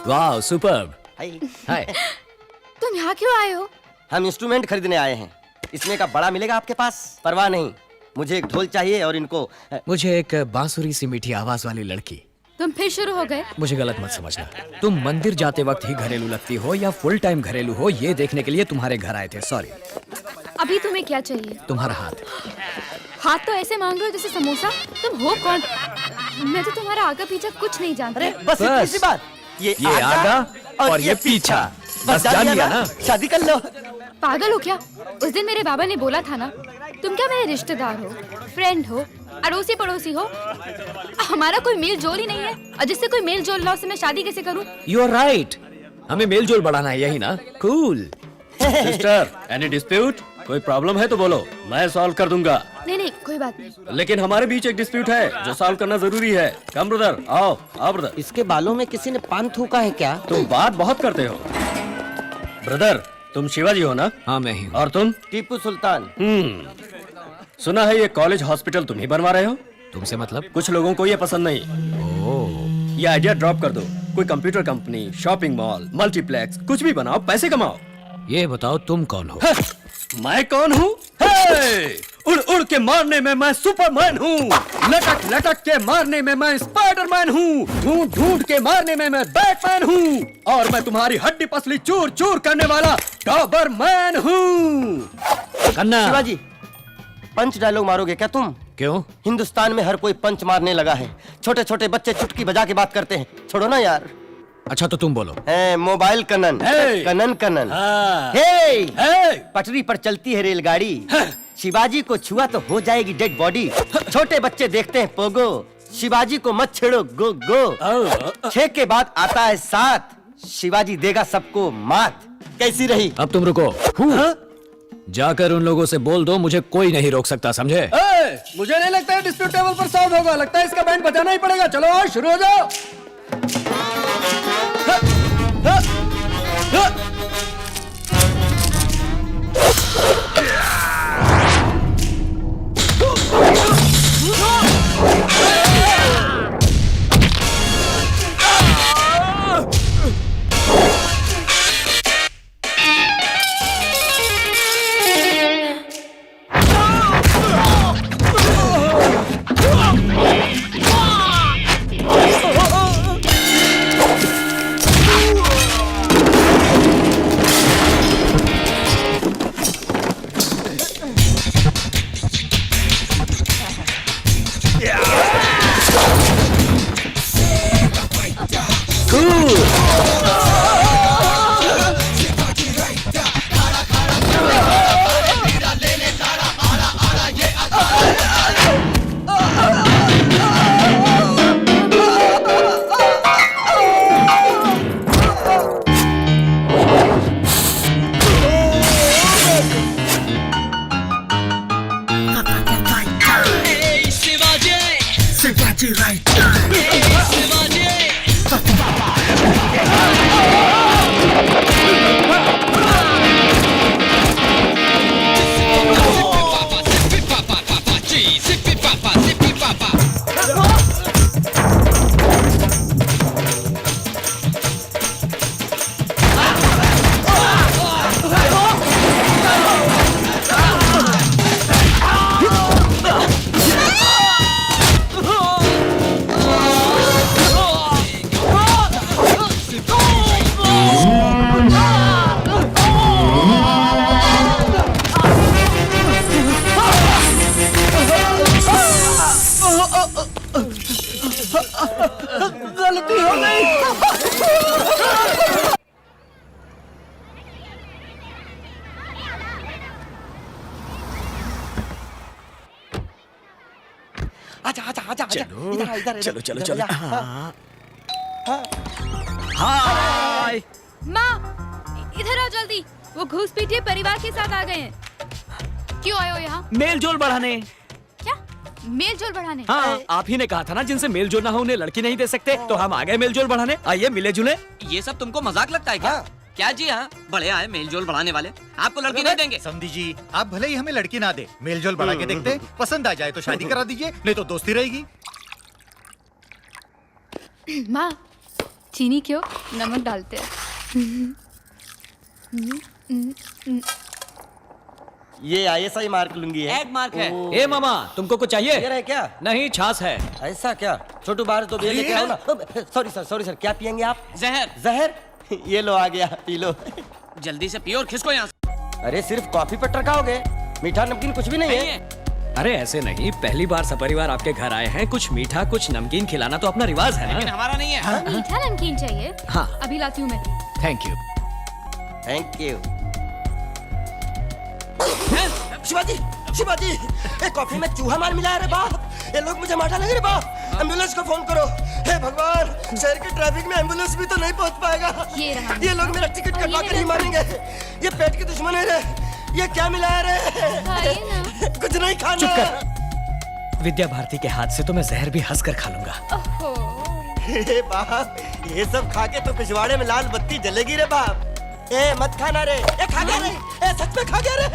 वाह सुपर्ब। हाय। तुम यहाँ क्यों आए हो? हम इंस्ट्रूमेंट खरीदने आए हैं। इसमें का बड़ा मिलेगा आपके पास? परवाह नहीं, मुझे एक ढोल चाहिए और इनको मुझे एक बांसुरी सी मीठी आवाज वाली लड़की। तुम फिर शुरू हो गए? मुझे गलत मत समझना। तुम मंदिर जाते वक्त ही घरेलू लगती हो या फुल टाइम घरेलू हो, ये देखने के लिए तुम्हारे घर आए थे। सॉरी। अभी तुम्हें क्या चाहिए? तुम्हारा हाथ। हाथ तो ऐसे मांग रहे हो जैसे समोसा। तुम हो कौन? मैं तो तुम्हारा आगे पीछे कुछ नहीं जानती। अरे बस इतनी सी बात। ये आगा और ये पीछा। बस जान लिया ना? शादी कर लो। पागल हो क्या? उस दिन मेरे बाबा ने बोला था ना, तुम क्या मेरे रिश्तेदार हो, फ्रेंड हो, अड़ोसी पड़ोसी हो? हमारा कोई मेल जोल ही नहीं है, और जिससे कोई मेल जोल ना उससे मैं शादी कैसे करूं? You are right. हमें मेल जोल बढ़ाना है, यही ना? कूल। Sister, any dispute? कोई प्रॉब्लम है तो बोलो, मैं सॉल्व कर दूंगा। नहीं नहीं, कोई बात नहीं। लेकिन हमारे बीच एक डिस्प्यूट है जो सॉल्व करना जरूरी है। कम ब्रदर, आओ आओ ब्रदर। इसके बालों में किसी ने पान थूका है क्या? तुम बात बहुत करते हो। ब्रदर, तुम शिवाजी हो ना? हाँ मैं ही हूँ। और तुम? टीपू सुल्तान। सुना है ये कॉलेज हॉस्पिटल तुम ही बनवा रहे हो? तुमसे मतलब? कुछ लोगों को ये पसंद नहीं। ये आइडिया ड्रॉप कर दो। कोई computer company, shopping mall, multiplex, कुछ भी बनाओ, पैसे कमाओ। ये बताओ तुम कौन हो? मैं कौन हूँ? उड़ उड़ के मारने में मैं सुपरमैन हूँ, लटक लटक के मारने में मैं स्पाइडरमैन हूँ, ढूंढ ढूंढ के मारने में मैं बैटमैन हूँ, और मैं तुम्हारी हड्डी पसली चूर चूर करने वाला डॉबरमैन हूँ। कन्ना। शिवाजी, पंच डायलॉग मारोगे क्या तुम? क्यों? हिंदुस्तान में हर कोई पंच मारने लगा है। छोटे छोटे बच्चे चुटकी बजा के बात करते हैं। छोड़ो ना यार। अच्छा तो तुम बोलो। मोबाइल कनन। कनन कनन। पटरी पर चलती है रेलगाड़ी। शिवाजी को छुआ तो हो जाएगी डेड बॉडी। छोटे बच्चे देखते हैं पोगो। शिवाजी को मत छेड़ो, गो गो। 6 के बाद आता है 7। शिवाजी देगा सबको मात। कैसी रही? अब तुम रुको। जाकर उन लोगों से बोल दो, मुझे कोई नहीं रोक सकता, समझे? मुझे नहीं लगता है डिस्प्यूट टेबल पर सॉल्व होगा। लगता है इसका बैंड बजाना ही पड़ेगा। चलो शुरू हो जाओ। गलती हो गई। आजा आजा आजा आजा। इधर इधर चलो चलो चलो। हाय माँ, इधर आओ जल्दी। वो घूस पीटिए परिवार के साथ आ गए हैं। क्यों आए हो यहाँ? मेल जोल बढ़ाने। क्या मेल जोल बढ़ाने? हाँ, आप ही ने कहा था ना जिनसे मेल जोल ना हो उन्हें लड़की नहीं दे सकते, तो हम आ गए मेल जोल बढ़ाने। आइए मिले जुले। ये सब तुमको मजाक लगता है क्या? क्या जी? हाँ, बड़े आए मेल जोल बढ़ाने वाले, आपको लड़की नहीं देंगे। समधी जी, आप भले ही हमें लड़की ना दे, मेल जोल बढ़ा के देखते, पसंद आ जाए तो शादी करा दीजिए, नहीं तो दोस्ती रहेगी। माँ चीनी क्यों, नमक डालते हैं। ये ISI मार्क लूंगी है। एग मार्क है। ए मामा, तुमको कुछ चाहिए? ये रहे क्या? नहीं, छाछ है। ऐसा क्या? छोटू बाहर तो बियर लेके आओ ना। सॉरी सर, क्या पियेंगे आप? जहर। जहर? ये लो, आ गया, पी लो। जल्दी से पियो और खिसको यहाँ से। अरे सिर्फ कॉफी पर टरकाओगे? मीठा नमकीन कुछ भी नहीं नहीं है? है। अरे ऐसे नहीं, पहली बार सपरिवार आपके घर आए हैं, कुछ मीठा कुछ नमकीन खिलाना तो अपना रिवाज है लेकिन ना। हमारा नहीं है। मीठा नमकीन चाहिए? हाँ। अभी लाती हूँ मैं। Thank you. Thank you. Shivaji, Shivaji, ये कॉफी में चूहा मार मिला है रे बाप। ये लोग मुझे मार डालेंगे रे बाप। एम्बुलेंस को फोन करो। हे भगवान, शहर के ट्रैफिक में एम्बुलेंस भी तो नहीं पहुंच पाएगा। ये रहा। ये लोग मेरा टिकट और ये कटवा कर ही मेरा- मारेंगे। ये पेट के दुश्मन है रे। ये क्या मिला है रे? खाइए ना। कुछ नहीं खाना। चुप कर। विद्या भारती के हाथ से तो मैं जहर भी हंस कर खा लूंगा। ओहो। हे बाप, ये सब खा के तो पिछवाड़े में लाल बत्ती जलेगी रे बाप। ए मत खाना रे। ए खा गया रे। ए सच में खा गया रे।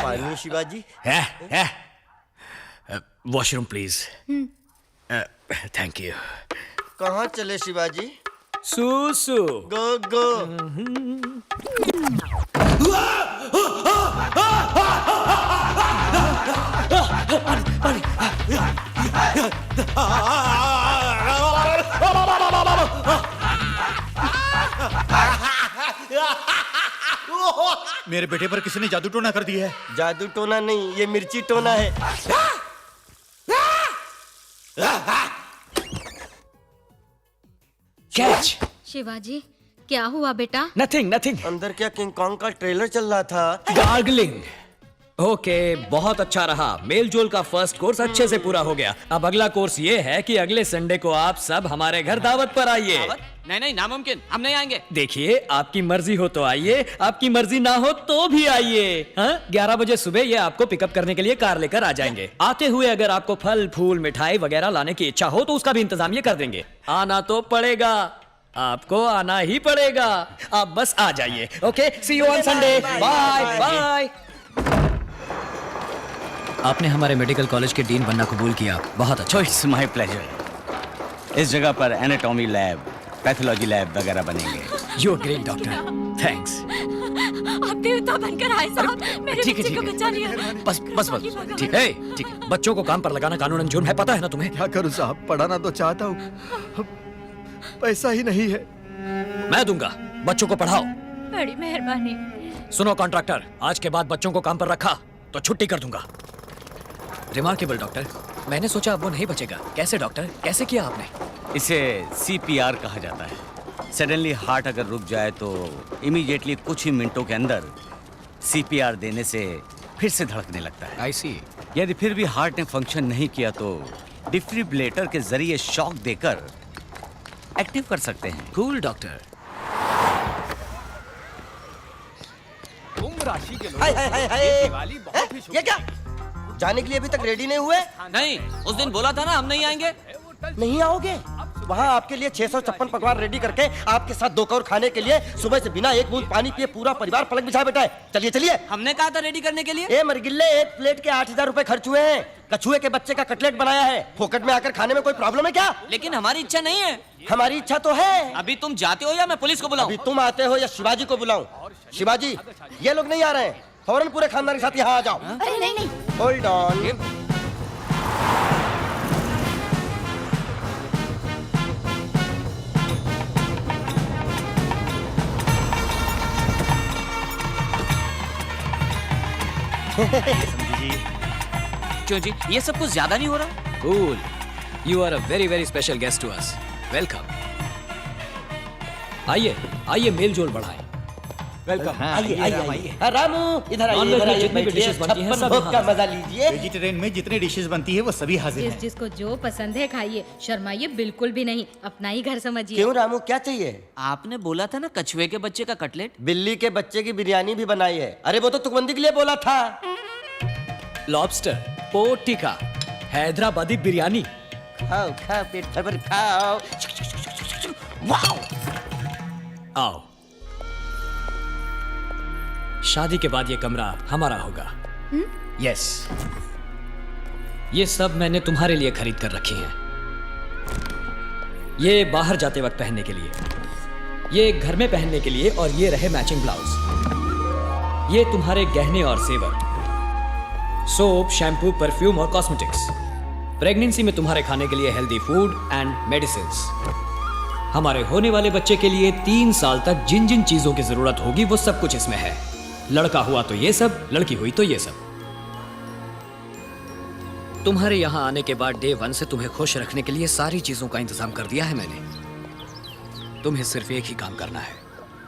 पानी शिवाजी। है। Washroom please. Thank you. कहाँ चले शिवाजी? सुसु। गो गो। मेरे बेटे पर किसने जादू टोना कर दिया है? जादू टोना नहीं, ये मिर्ची टोना है। कैच। शिवाजी, क्या हुआ बेटा? Nothing nothing. अंदर क्या किंग कॉन्ग का ट्रेलर चल रहा था? गार्गलिंग। ओके, बहुत अच्छा रहा। मेल जोल का फर्स्ट कोर्स अच्छे से पूरा हो गया। अब अगला कोर्स ये है कि अगले संडे को आप सब हमारे घर दावत पर आइए। दावत? नहीं नहीं, नामुमकिन, हम नहीं आएंगे। देखिए, आपकी मर्जी हो तो आइए, आपकी मर्जी ना हो तो भी आइए। 11 बजे सुबह ये आपको पिकअप करने के लिए कार लेकर आ जाएंगे। आते हुए अगर आपको फल फूल मिठाई वगैरह लाने की इच्छा हो तो उसका भी इंतजाम ये कर देंगे। आना तो पड़ेगा, आपको आना ही पड़ेगा। आप बस आ जाइए। Okay, see you on Sunday. Bye bye. आपने हमारे मेडिकल कॉलेज के डीन बनना कबूल किया, बहुत अच्छा। It's my pleasure. इस जगह पर एनाटॉमी लैब, पैथोलॉजी लैब वगैरह बनेंगे। You are great doctor, thanks. आप देवता बनकर आए साहब, मेरे ठीक है, बच्चे को ठीक है। बचा लिया। बस बस बस, ठीक है, ठीक है। बच्चों को काम पर लगाना कानूनन जुर्म है, पता है ना तुम्हें? क्या करूं साहब, पढ़ाना तो चाहता हूँ, पैसा ही नहीं है। मैं दूंगा, बच्चों को पढ़ाओ। बड़ी मेहरबानी। सुनो कॉन्ट्रैक्टर, आज के बाद बच्चों को काम पर रखा तो छुट्टी कर दूंगा। रिमार्केबल डॉक्टर, मैंने सोचा अब वो नहीं बचेगा। कैसे डॉक्टर, कैसे किया आपने? इसे CPR कहा जाता है। सडनली हार्ट अगर रुक जाए तो इमीडिएटली कुछ ही मिनटों के अंदर CPR देने से फिर से धड़कने लगता है। आई सी। यदि फिर भी हार्ट ने फंक्शन नहीं किया तो डिफिब्रिलेटर के जरिए शॉक देकर एक्टिव कर सकते हैं। Cool doctor. Hi hi hi hi. ये क्या? जाने के लिए अभी तक रेडी नहीं हुए? नहीं, उस दिन बोला था ना हम नहीं आएंगे। नहीं आओगे? वहाँ आपके लिए 656 पकवान रेडी करके आपके साथ 2 कौर खाने के लिए सुबह से बिना एक बूंद पानी पिए पूरा परिवार पलक बिछा बैठा है। चलिए चलिए। हमने कहा था रेडी करने के लिए। ए मरगिल्ले, एक प्लेट के 8000 रुपए खर्च हुए हैं। कछुए के बच्चे का कटलेट बनाया है, फोकट में आकर खाने में कोई प्रॉब्लम है क्या? लेकिन हमारी इच्छा नहीं है। हमारी इच्छा तो है। अभी तुम जाते हो या मैं पुलिस को बुलाऊं? अभी तुम आते हो या शिवाजी को बुलाऊं? शिवाजी, ये लोग नहीं आ रहे हैं, फौरन पूरे खानदान के साथ यहाँ आ जाओ। अरे नहीं नहीं। Hold on. क्यों जी, ये सब कुछ ज्यादा नहीं हो रहा? Cool, you are a very very special guest to us. Welcome. आइए आइए, मेल जोल बढ़ाएं। वेलकम। आइए आइए। हाँ, रामू इधर आइए, इधर आइए, बैठिए, छप्पन भोग का मजा लीजिए। वेजिटेरियन में जितनी डिशेस बनती है वो सभी हाजिर हैं। जिसको जो पसंद है खाइए, शर्माइए बिल्कुल भी नहीं, अपना ही घर समझिए। क्यों रामू, क्या चाहिए? आपने बोला था ना कछुए के बच्चे का कटलेट। बिल्ली के बच्चे की बिरयानी भी बनाई है। अरे वो तो तुकबंदी के लिए बोला था। Lobster, pork tikka, Hyderabadi biryani. खाओ खाओ, पेट भर खाओ। वाओ! आओ। शादी के बाद ये कमरा हमारा होगा। यस। ये सब मैंने तुम्हारे लिए खरीद कर रखी हैं। ये बाहर जाते वक्त पहनने के लिए, ये घर में पहनने के लिए, और ये रहे मैचिंग ब्लाउज। ये तुम्हारे गहने और सेवर, सोप, शैम्पू, परफ्यूम और कॉस्मेटिक्स। प्रेगनेंसी में तुम्हारे खाने के लिए हेल्दी फूड एंड मेडिसिन्स। हमारे होने वाले बच्चे के लिए 3 साल तक जिन जिन चीजों की जरूरत होगी वो सब कुछ इसमें है। लड़का हुआ तो ये सब, लड़की हुई तो ये सब। तुम्हारे यहां आने के बाद डे 1 से तुम्हें खुश रखने के लिए सारी चीजों का इंतजाम कर दिया है मैंने। तुम्हें सिर्फ एक ही काम करना है,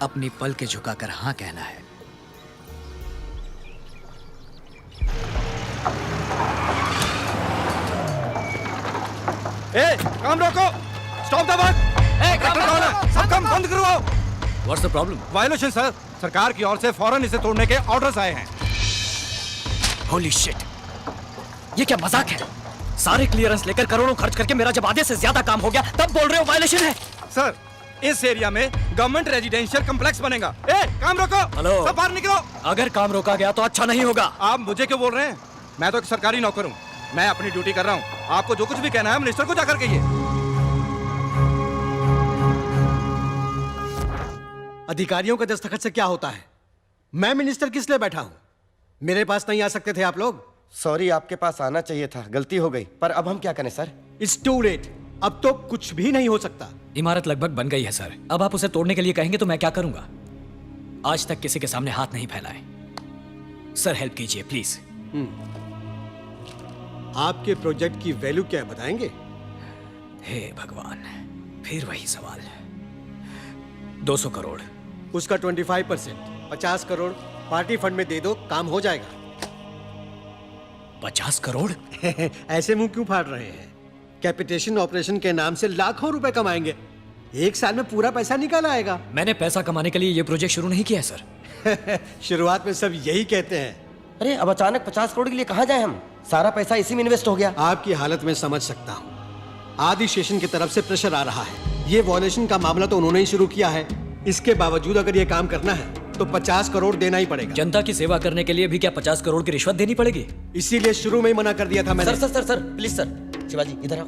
अपनी पल के झुकाकर हाँ कहना है। ए, काम रोको, स्टॉप द वर्क। सब काम बंद करवाओ। What's the problem? Violation sir, सरकार की ओर से फौरन इसे तोड़ने के ऑर्डर्स आए हैं। Holy shit! ये क्या मजाक है? सारे क्लियरेंस लेकर करोड़ों खर्च करके मेरा जब आधे से ज्यादा काम हो गया तब बोल रहे हो वायलेशन है? सर, इस एरिया में गवर्नमेंट रेजिडेंशियल कॉम्प्लेक्स बनेगा। ए, काम रोको। हेलो। सब बाहर निकलो। अगर काम रोका गया तो अच्छा नहीं होगा। आप मुझे क्यों बोल रहे हैं? मैं तो एक सरकारी नौकर हूँ, मैं अपनी ड्यूटी कर रहा हूँ। आपको जो कुछ भी कहना है मिनिस्टर को जाकर कहिए। अधिकारियों के दस्तखत से क्या होता है? मैं मिनिस्टर किस लिए बैठा हूं? मेरे पास नहीं आ सकते थे आप लोग? सॉरी, आपके पास आना चाहिए था, गलती हो गई। पर अब हम क्या करें सर? It's to late. अब तो कुछ भी नहीं हो सकता। इमारत लगभग बन गई है सर। अब आप उसे तोड़ने के लिए कहेंगे तो मैं क्या करूंगा? आज तक किसी के सामने हाथ नहीं फैलाए। सर हेल्प कीजिए प्लीज। आपके प्रोजेक्ट की वैल्यू क्या है बताएंगे? हे भगवान, फिर वही सवाल। 200 करोड़। उसका 25%, 50 करोड़ पार्टी फंड में दे दो, काम हो जाएगा। 50 करोड़? ऐसे मुंह क्यों फाड़ रहे हैं? कैपिटेशन ऑपरेशन के नाम से लाखों रुपए कमाएंगे। 1 साल में पूरा पैसा निकल आएगा। मैंने पैसा कमाने के लिए ये प्रोजेक्ट शुरू नहीं किया है सर। शुरुआत में सब यही कहते हैं। अरे अब अचानक 50 करोड़ के लिए कहाँ जाए हम? सारा पैसा इसी में इन्वेस्ट हो गया। आपकी हालत में समझ सकता हूँ। आदि स्टेशन की तरफ से प्रेशर आ रहा है। ये वॉल्यूशन का मामला तो उन्होंने ही शुरू किया है। इसके बावजूद अगर ये काम करना है तो 50 करोड़ देना ही पड़ेगा। जनता की सेवा करने के लिए भी क्या 50 करोड़ की रिश्वत देनी पड़ेगी? इसीलिए शुरू में ही मना कर दिया था मैंने। सर प्लीज सर, शिवाजी इधर आओ।